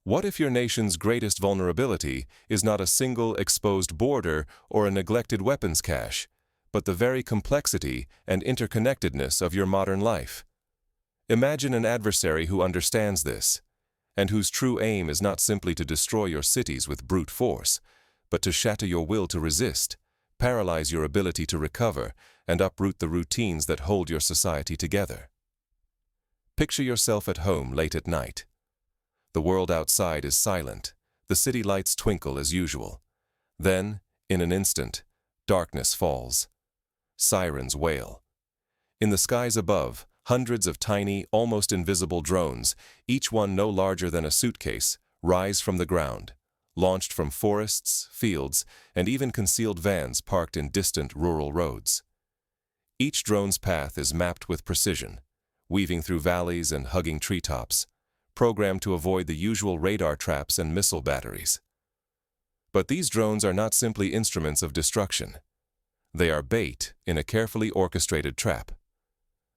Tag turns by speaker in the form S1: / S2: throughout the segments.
S1: What if your nation's greatest vulnerability is not a single exposed border or a neglected weapons cache, but the very complexity and interconnectedness of your modern life? Imagine an adversary who understands this, and whose true aim is not simply to destroy your cities with brute force, but to shatter your will to resist, paralyze your ability to recover, and uproot the routines that hold your society together. Picture yourself at home late at night. The world outside is silent, the city lights twinkle as usual. Then, in an instant, darkness falls. Sirens wail. In the skies above, hundreds of tiny, almost invisible drones, each one no larger than a suitcase, rise from the ground, launched from forests, fields, and even concealed vans parked in distant rural roads. Each drone's path is mapped with precision, weaving through valleys and hugging treetops, programmed to avoid the usual radar traps and missile batteries. But these drones are not simply instruments of destruction. They are bait in a carefully orchestrated trap.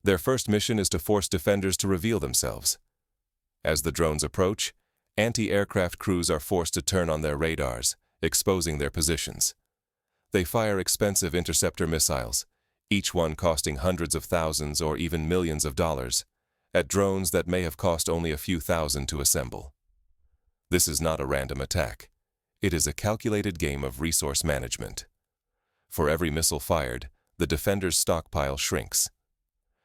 S1: Their first mission is to force defenders to reveal themselves. As the drones approach, anti-aircraft crews are forced to turn on their radars, exposing their positions. They fire expensive interceptor missiles, each one costing hundreds of thousands or even millions of dollars, at drones that may have cost only a few thousand to assemble. This is not a random attack. It is a calculated game of resource management. For every missile fired, the defender's stockpile shrinks.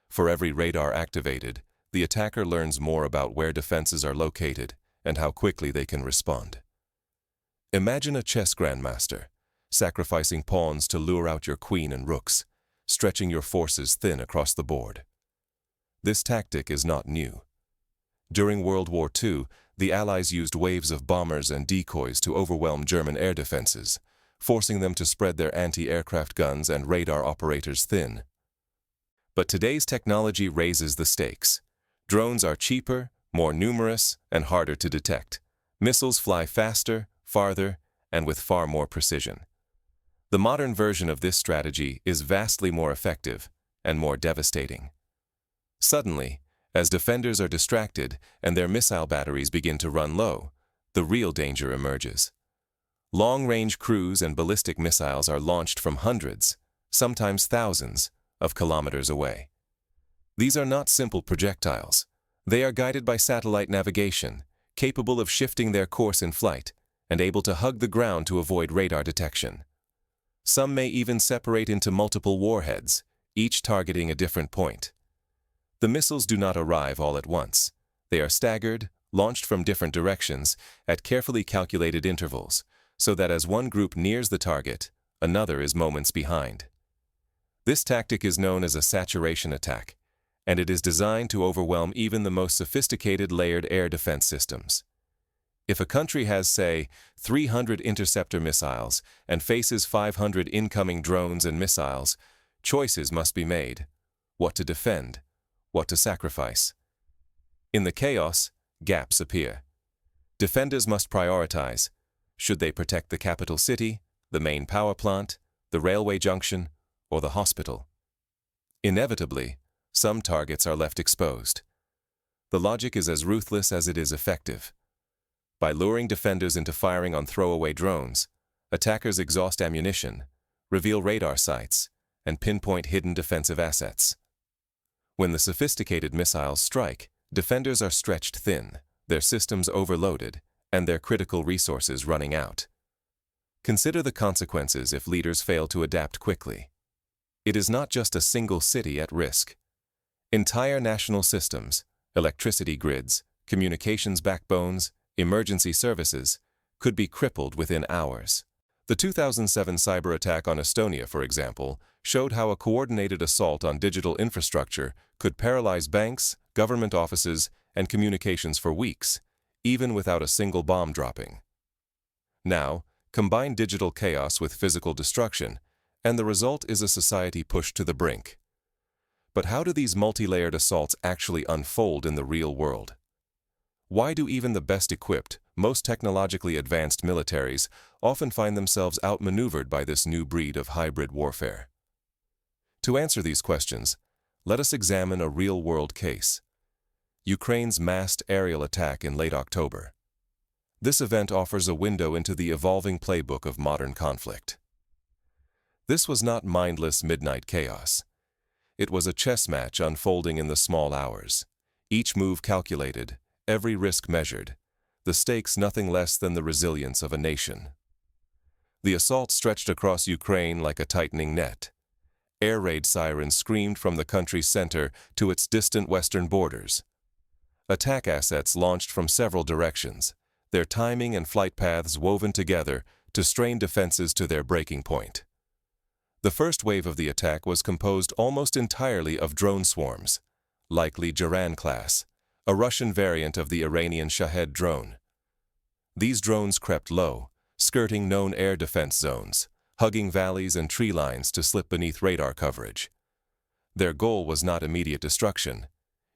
S1: For every radar activated, the attacker learns more about where defenses are located and how quickly they can respond. Imagine a chess grandmaster, sacrificing pawns to lure out your queen and rooks, stretching your forces thin across the board. This tactic is not new. During World War II, the Allies used waves of bombers and decoys to overwhelm German air defenses, forcing them to spread their anti-aircraft guns and radar operators thin. But today's technology raises the stakes. Drones are cheaper, more numerous, and harder to detect. Missiles fly faster, farther, and with far more precision. The modern version of this strategy is vastly more effective and more devastating. Suddenly, as defenders are distracted and their missile batteries begin to run low, the real danger emerges. Long-range cruise and ballistic missiles are launched from hundreds, sometimes thousands, of kilometers away. These are not simple projectiles. They are guided by satellite navigation, capable of shifting their course in flight, and able to hug the ground to avoid radar detection. Some may even separate into multiple warheads, each targeting a different point. The missiles do not arrive all at once. They are staggered, launched from different directions, at carefully calculated intervals, so that as one group nears the target, another is moments behind. This tactic is known as a saturation attack, and it is designed to overwhelm even the most sophisticated layered air defense systems. If a country has, say, 300 interceptor missiles and faces 500 incoming drones and missiles, choices must be made: what to defend, what to sacrifice. In the chaos, gaps appear. Defenders must prioritize. Should they protect the capital city, the main power plant, the railway junction, or the hospital? Inevitably, some targets are left exposed. The logic is as ruthless as it is effective. By luring defenders into firing on throwaway drones, attackers exhaust ammunition, reveal radar sites, and pinpoint hidden defensive assets. When the sophisticated missiles strike, defenders are stretched thin, their systems overloaded, and their critical resources running out. Consider the consequences if leaders fail to adapt quickly. It is not just a single city at risk. Entire national systems, electricity grids, communications backbones, emergency services, could be crippled within hours. The 2007 cyber attack on Estonia, for example, showed how a coordinated assault on digital infrastructure could paralyze banks, government offices, and communications for weeks, even without a single bomb dropping. Now, combine digital chaos with physical destruction, and the result is a society pushed to the brink. But how do these multi-layered assaults actually unfold in the real world? Why do even the best equipped, most technologically advanced militaries often find themselves outmaneuvered by this new breed of hybrid warfare? To answer these questions, let us examine a real-world case: Ukraine's massed aerial attack in late October. This event offers a window into the evolving playbook of modern conflict. This was not mindless midnight chaos. It was a chess match unfolding in the small hours. Each move calculated, every risk measured, the stakes nothing less than the resilience of a nation. The assault stretched across Ukraine like a tightening net. Air raid sirens screamed from the country's center to its distant western borders. Attack assets launched from several directions, their timing and flight paths woven together to strain defenses to their breaking point. The first wave of the attack was composed almost entirely of drone swarms, likely Jaran class, a Russian variant of the Iranian Shahed drone. These drones crept low, skirting known air defense zones, hugging valleys and tree lines to slip beneath radar coverage. Their goal was not immediate destruction.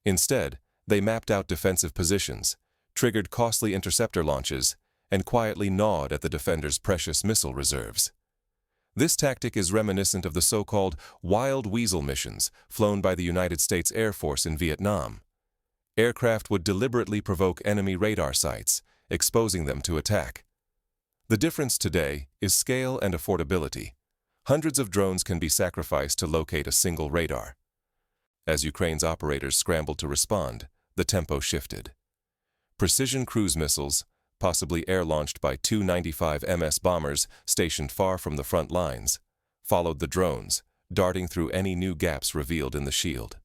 S1: Instead, they mapped out defensive positions, triggered costly interceptor launches, and quietly gnawed at the defenders' precious missile reserves. This tactic is reminiscent of the so-called wild weasel missions flown by the United States Air Force in Vietnam. Aircraft would deliberately provoke enemy radar sites, exposing them to attack. The difference today is scale and affordability. Hundreds of drones can be sacrificed to locate a single radar. As Ukraine's operators scrambled to respond, the tempo shifted. Precision cruise missiles, possibly air-launched by two 95 MS bombers stationed far from the front lines, followed the drones, darting through any new gaps revealed in the shield.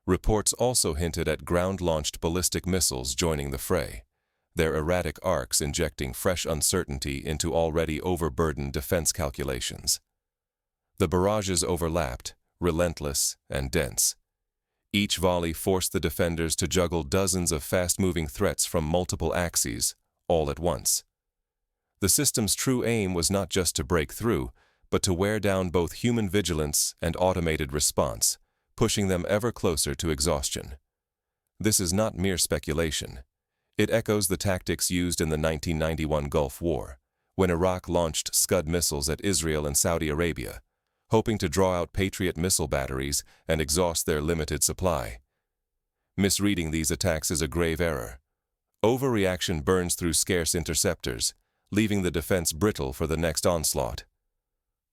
S1: Reports also hinted at ground-launched ballistic missiles joining the fray, their erratic arcs injecting fresh uncertainty into already overburdened defense calculations. The barrages overlapped, relentless and dense. Each volley forced the defenders to juggle dozens of fast-moving threats from multiple axes, all at once. The system's true aim was not just to break through, but to wear down both human vigilance and automated response, pushing them ever closer to exhaustion. This is not mere speculation. It echoes the tactics used in the 1991 Gulf War, when Iraq launched Scud missiles at Israel and Saudi Arabia, hoping to draw out Patriot missile batteries and exhaust their limited supply. Misreading these attacks is a grave error. Overreaction burns through scarce interceptors, leaving the defense brittle for the next onslaught.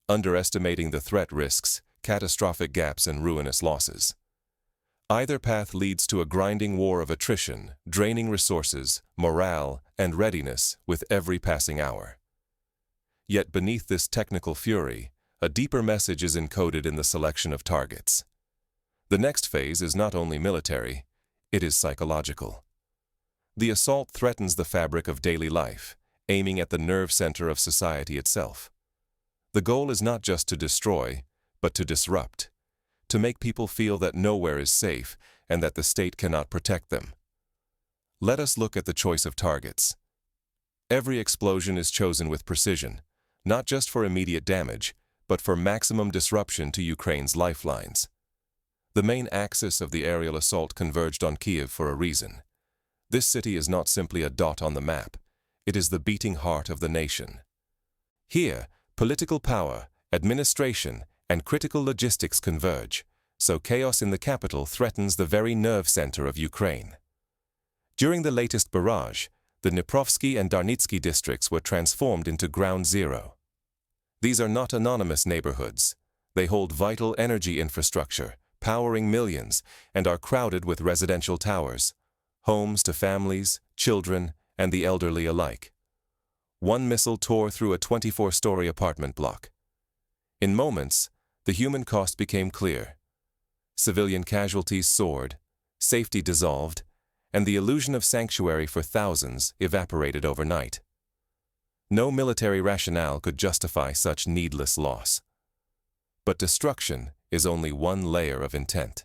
S1: Underestimating the threat risks catastrophic gaps and ruinous losses. Either path leads to a grinding war of attrition, draining resources, morale, and readiness with every passing hour. Yet beneath this technical fury, a deeper message is encoded in the selection of targets. The next phase is not only military, it is psychological. The assault threatens the fabric of daily life, aiming at the nerve center of society itself. The goal is not just to destroy, but to disrupt, to make people feel that nowhere is safe and that the state cannot protect them. Let us look at the choice of targets. Every explosion is chosen with precision, not just for immediate damage, but for maximum disruption to Ukraine's lifelines. The main axis of the aerial assault converged on Kyiv for a reason. This city is not simply a dot on the map, it is the beating heart of the nation. Here, political power, administration, and critical logistics converge, so chaos in the capital threatens the very nerve center of Ukraine. During the latest barrage, the Dniprovsky and Darnitsky districts were transformed into ground zero. These are not anonymous neighborhoods. They hold vital energy infrastructure, powering millions, and are crowded with residential towers, homes to families, children, and the elderly alike. One missile tore through a 24-story apartment block. In moments, the human cost became clear. Civilian casualties soared, safety dissolved, and the illusion of sanctuary for thousands evaporated overnight. No military rationale could justify such needless loss. But destruction is only one layer of intent.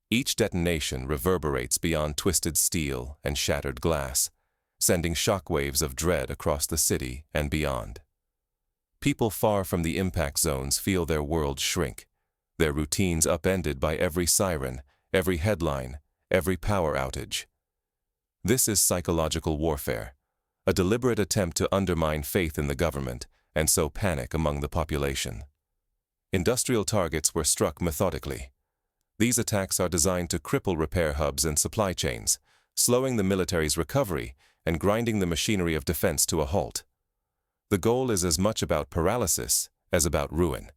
S1: Each detonation reverberates beyond twisted steel and shattered glass, sending shockwaves of dread across the city and beyond. People far from the impact zones feel their world shrink, their routines upended by every siren, every headline, every power outage. This is psychological warfare, a deliberate attempt to undermine faith in the government and sow panic among the population. Industrial targets were struck methodically. These attacks are designed to cripple repair hubs and supply chains, slowing the military's recovery and grinding the machinery of defense to a halt. The goal is as much about paralysis as about ruin.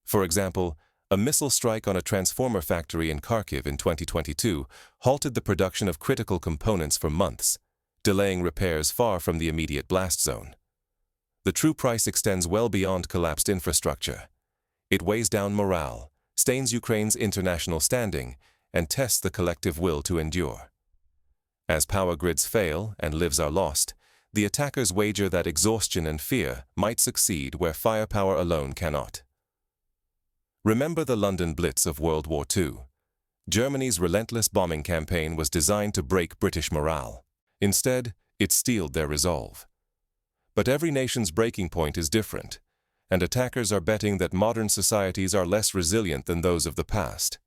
S1: For example, a missile strike on a transformer factory in Kharkiv in 2022 halted the production of critical components for months, delaying repairs far from the immediate blast zone. The true price extends well beyond collapsed infrastructure. It weighs down morale, stains Ukraine's international standing, and tests the collective will to endure. As power grids fail and lives are lost, the attackers wager that exhaustion and fear might succeed where firepower alone cannot. Remember the London Blitz of World War II. Germany's relentless bombing campaign was designed to break British morale. Instead, it steeled their resolve. But every nation's breaking point is different, and attackers are betting that modern societies are less resilient than those of the past.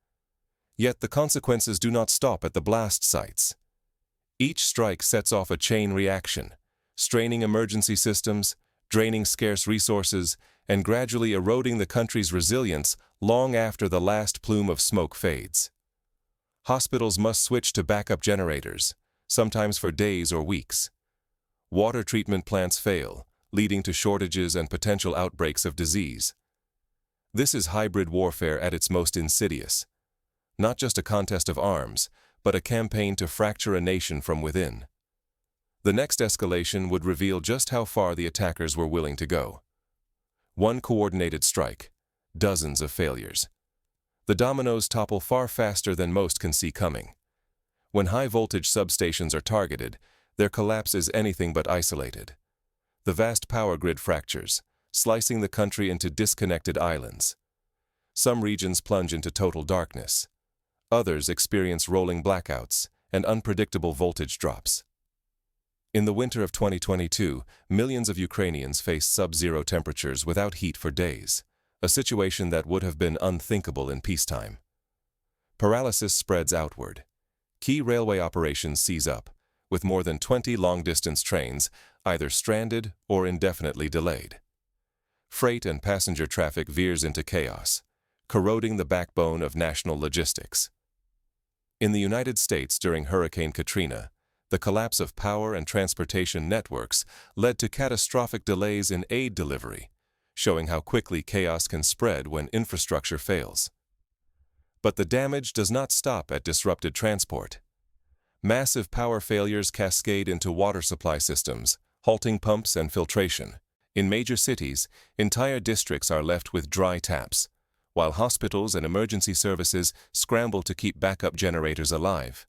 S1: Yet the consequences do not stop at the blast sites. Each strike sets off a chain reaction, straining emergency systems, draining scarce resources, and gradually eroding the country's resilience long after the last plume of smoke fades. Hospitals must switch to backup generators, sometimes for days or weeks. Water treatment plants fail, leading to shortages and potential outbreaks of disease. This is hybrid warfare at its most insidious. Not just a contest of arms, but a campaign to fracture a nation from within. The next escalation would reveal just how far the attackers were willing to go. One coordinated strike, dozens of failures. The dominoes topple far faster than most can see coming. When high-voltage substations are targeted, their collapse is anything but isolated. The vast power grid fractures, slicing the country into disconnected islands. Some regions plunge into total darkness. Others experience rolling blackouts and unpredictable voltage drops. In the winter of 2022, millions of Ukrainians faced sub-zero temperatures without heat for days, a situation that would have been unthinkable in peacetime. Paralysis spreads outward. Key railway operations seize up, with more than 20 long-distance trains either stranded or indefinitely delayed. Freight and passenger traffic veers into chaos, corroding the backbone of national logistics. In the United States during Hurricane Katrina, the collapse of power and transportation networks led to catastrophic delays in aid delivery, showing how quickly chaos can spread when infrastructure fails. But the damage does not stop at disrupted transport. Massive power failures cascade into water supply systems, halting pumps and filtration. In major cities, entire districts are left with dry taps, while hospitals and emergency services scramble to keep backup generators alive.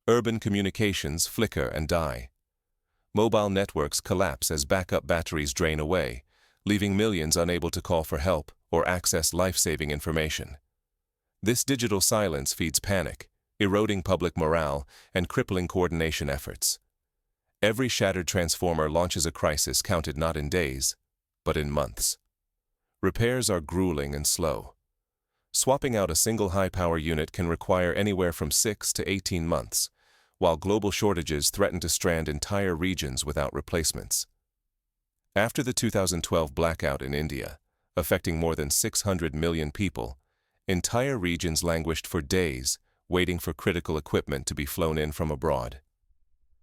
S1: Urban communications flicker and die. Mobile networks collapse as backup batteries drain away, leaving millions unable to call for help or access life-saving information. This digital silence feeds panic, eroding public morale and crippling coordination efforts. Every shattered transformer launches a crisis counted not in days, but in months. Repairs are grueling and slow. Swapping out a single high-power unit can require anywhere from 6 to 18 months, while global shortages threaten to strand entire regions without replacements. After the 2012 blackout in India, affecting more than 600 million people, entire regions languished for days, waiting for critical equipment to be flown in from abroad.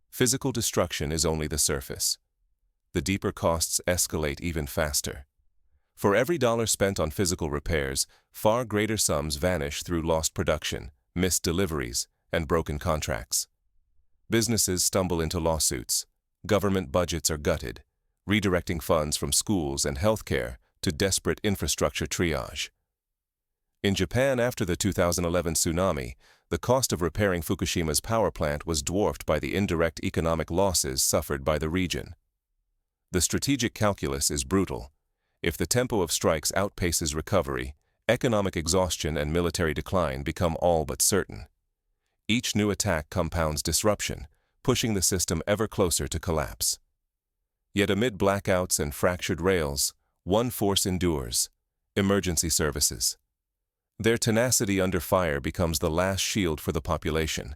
S1: Physical destruction is only the surface. The deeper costs escalate even faster. For every dollar spent on physical repairs, far greater sums vanish through lost production, missed deliveries, and broken contracts. Businesses stumble into lawsuits. Government budgets are gutted, redirecting funds from schools and healthcare to desperate infrastructure triage. In Japan after the 2011 tsunami, the cost of repairing Fukushima's power plant was dwarfed by the indirect economic losses suffered by the region. The strategic calculus is brutal. If the tempo of strikes outpaces recovery, economic exhaustion and military decline become all but certain. Each new attack compounds disruption, pushing the system ever closer to collapse. Yet amid blackouts and fractured rails, one force endures: emergency services. Their tenacity under fire becomes the last shield for the population,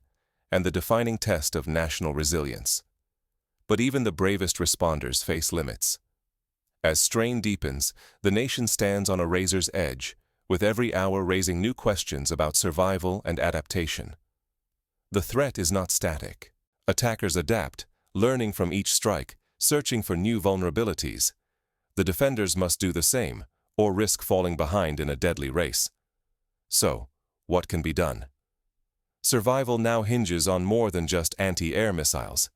S1: and the defining test of national resilience. But even the bravest responders face limits. As strain deepens, the nation stands on a razor's edge, with every hour raising new questions about survival and adaptation. The threat is not static. Attackers adapt, learning from each strike, searching for new vulnerabilities. The defenders must do the same, or risk falling behind in a deadly race. So, what can be done? Survival now hinges on more than just anti-air missiles.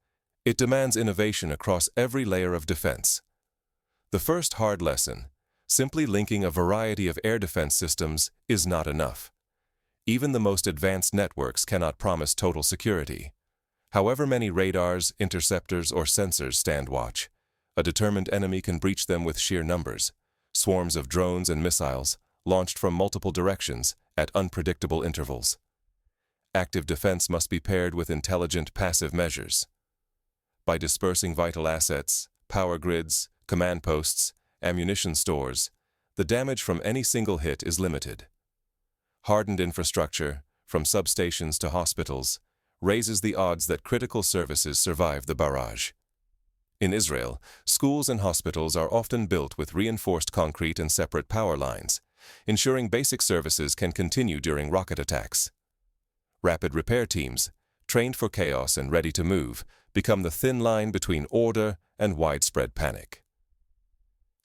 S1: It demands innovation across every layer of defense. The first hard lesson: simply linking a variety of air defense systems is not enough. Even the most advanced networks cannot promise total security. However many radars, interceptors, or sensors stand watch, a determined enemy can breach them with sheer numbers. Swarms of drones and missiles, launched from multiple directions at unpredictable intervals. Active defense must be paired with intelligent passive measures. By dispersing vital assets, power grids, command posts, ammunition stores, the damage from any single hit is limited. Hardened infrastructure, from substations to hospitals, raises the odds that critical services survive the barrage. In Israel, schools and hospitals are often built with reinforced concrete and separate power lines, ensuring basic services can continue during rocket attacks. Rapid repair teams, trained for chaos and ready to move, become the thin line between order and widespread panic.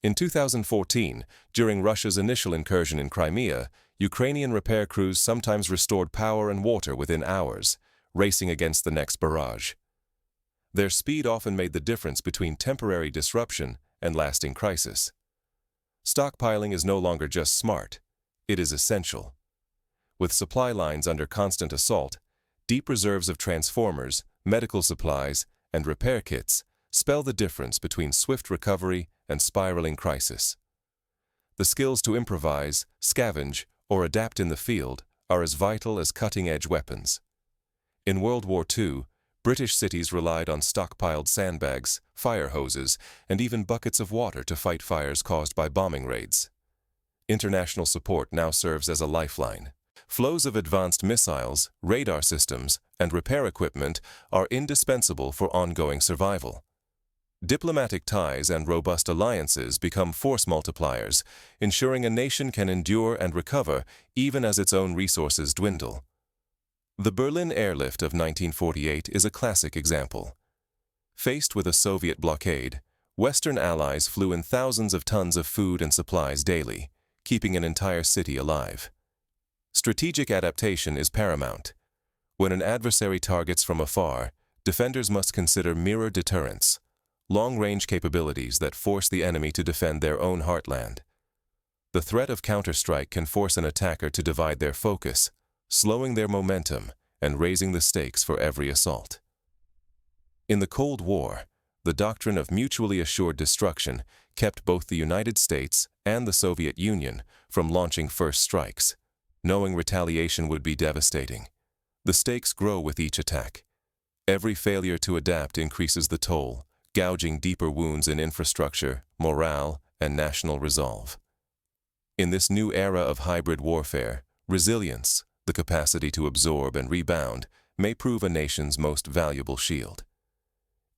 S1: In 2014, during Russia's initial incursion in Crimea, Ukrainian repair crews sometimes restored power and water within hours, racing against the next barrage. Their speed often made the difference between temporary disruption and lasting crisis. Stockpiling is no longer just smart, it is essential. With supply lines under constant assault, deep reserves of transformers, medical supplies, and repair kits spell the difference between swift recovery and spiraling crisis. The skills to improvise, scavenge, or adapt in the field are as vital as cutting-edge weapons. In World War II, British cities relied on stockpiled sandbags, fire hoses, and even buckets of water to fight fires caused by bombing raids. International support now serves as a lifeline. Flows of advanced missiles, radar systems, and repair equipment are indispensable for ongoing survival. Diplomatic ties and robust alliances become force multipliers, ensuring a nation can endure and recover even as its own resources dwindle. The Berlin airlift of 1948 is a classic example. Faced with a Soviet blockade, Western allies flew in thousands of tons of food and supplies daily, keeping an entire city alive. Strategic adaptation is paramount. When an adversary targets from afar, defenders must consider mirror deterrence, long-range capabilities that force the enemy to defend their own heartland. The threat of counterstrike can force an attacker to divide their focus, slowing their momentum and raising the stakes for every assault. In the Cold War, the doctrine of mutually assured destruction kept both the United States and the Soviet Union from launching first strikes, knowing retaliation would be devastating. The stakes grow with each attack. Every failure to adapt increases the toll, gouging deeper wounds in infrastructure, morale, and national resolve. In this new era of hybrid warfare, resilience, the capacity to absorb and rebound, may prove a nation's most valuable shield.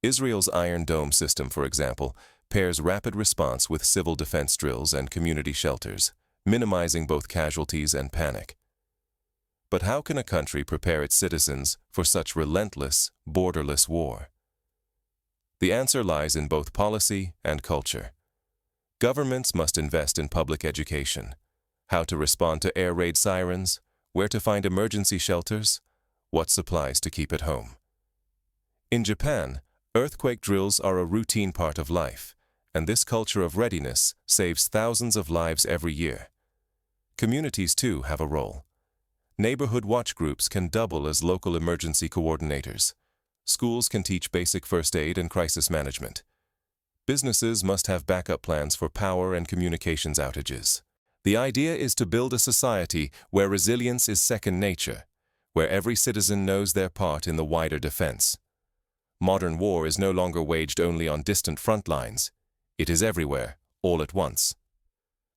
S1: Israel's Iron Dome system, for example, pairs rapid response with civil defense drills and community shelters, minimizing both casualties and panic. But how can a country prepare its citizens for such relentless, borderless war? The answer lies in both policy and culture. Governments must invest in public education, how to respond to air raid sirens, where to find emergency shelters, what supplies to keep at home. In Japan, earthquake drills are a routine part of life, and this culture of readiness saves thousands of lives every year. Communities, too, have a role. Neighborhood watch groups can double as local emergency coordinators. Schools can teach basic first aid and crisis management. Businesses must have backup plans for power and communications outages. The idea is to build a society where resilience is second nature, where every citizen knows their part in the wider defense. Modern war is no longer waged only on distant front lines. It is everywhere, all at once.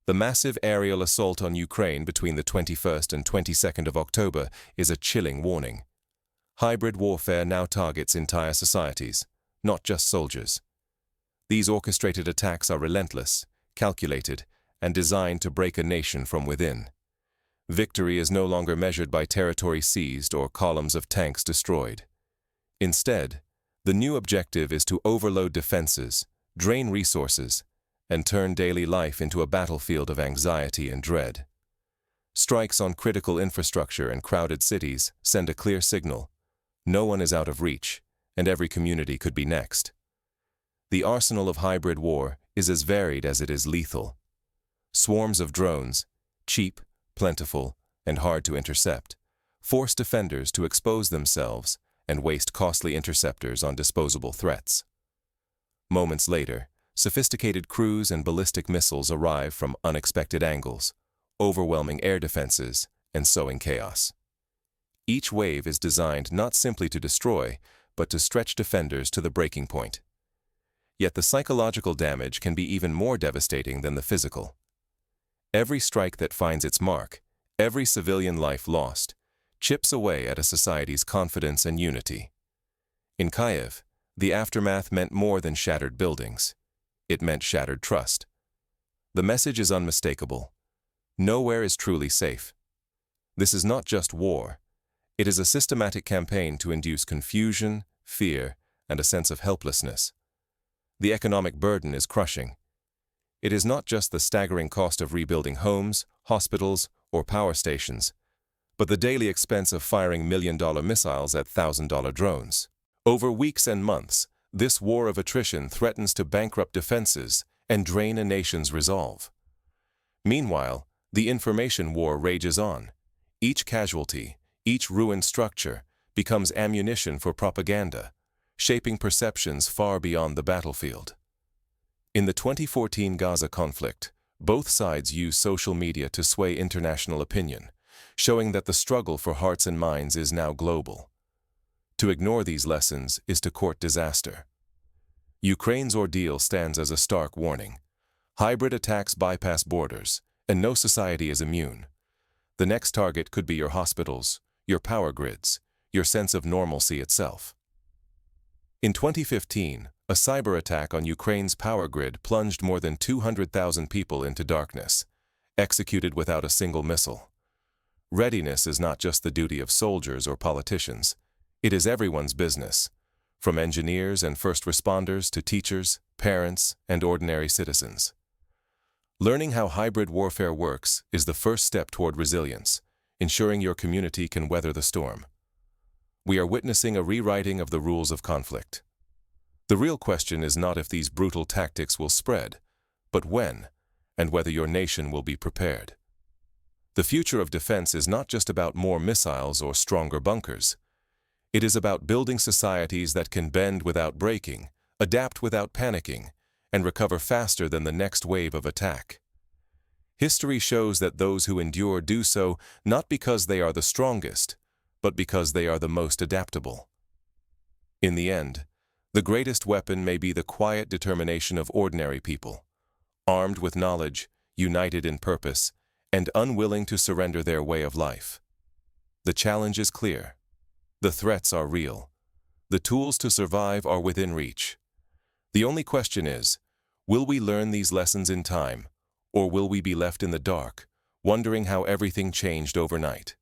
S1: The massive aerial assault on Ukraine between the 21st and 22nd of October is a chilling warning. Hybrid warfare now targets entire societies, not just soldiers. These orchestrated attacks are relentless, calculated, and designed to break a nation from within. Victory is no longer measured by territory seized or columns of tanks destroyed. Instead, The new objective is to overload defenses, drain resources, and turn daily life into a battlefield of anxiety and dread. Strikes on critical infrastructure and crowded cities send a clear signal. No one is out of reach, and every community could be next. The arsenal of hybrid war is as varied as it is lethal. Swarms of drones, cheap, plentiful, and hard to intercept, force defenders to expose themselves and waste costly interceptors on disposable threats. Moments later, sophisticated cruise and ballistic missiles arrive from unexpected angles, overwhelming air defenses and sowing chaos. Each wave is designed not simply to destroy, but to stretch defenders to the breaking point. Yet the psychological damage can be even more devastating than the physical. Every strike that finds its mark, every civilian life lost, chips away at a society's confidence and unity. In Kyiv, the aftermath meant more than shattered buildings. It meant shattered trust. The message is unmistakable. Nowhere is truly safe. This is not just war. It is a systematic campaign to induce confusion, fear, and a sense of helplessness. The economic burden is crushing. It is not just the staggering cost of rebuilding homes, hospitals, or power stations, but the daily expense of firing million-dollar missiles at thousand-dollar drones. Over weeks and months, this war of attrition threatens to bankrupt defenses and drain a nation's resolve. Meanwhile, the information war rages on. Each casualty, each ruined structure, becomes ammunition for propaganda, shaping perceptions far beyond the battlefield. In the 2014 Gaza conflict, both sides used social media to sway international opinion, showing that the struggle for hearts and minds is now global. To ignore these lessons is to court disaster. Ukraine's ordeal stands as a stark warning. Hybrid attacks bypass borders, and no society is immune. The next target could be your hospitals, your power grids, your sense of normalcy itself. In 2015, a cyber attack on Ukraine's power grid plunged more than 200,000 people into darkness, executed without a single missile. Readiness is not just the duty of soldiers or politicians. It is everyone's business, from engineers and first responders to teachers, parents, and ordinary citizens. Learning how hybrid warfare works is the first step toward resilience, ensuring your community can weather the storm. We are witnessing a rewriting of the rules of conflict. The real question is not if these brutal tactics will spread, but when, and whether your nation will be prepared. The future of defense is not just about more missiles or stronger bunkers. It is about building societies that can bend without breaking, adapt without panicking, and recover faster than the next wave of attack. History shows that those who endure do so not because they are the strongest, but because they are the most adaptable. In the end, the greatest weapon may be the quiet determination of ordinary people, armed with knowledge, united in purpose, and unwilling to surrender their way of life. The challenge is clear. The threats are real. The tools to survive are within reach. The only question is, will we learn these lessons in time, or will we be left in the dark, wondering how everything changed overnight?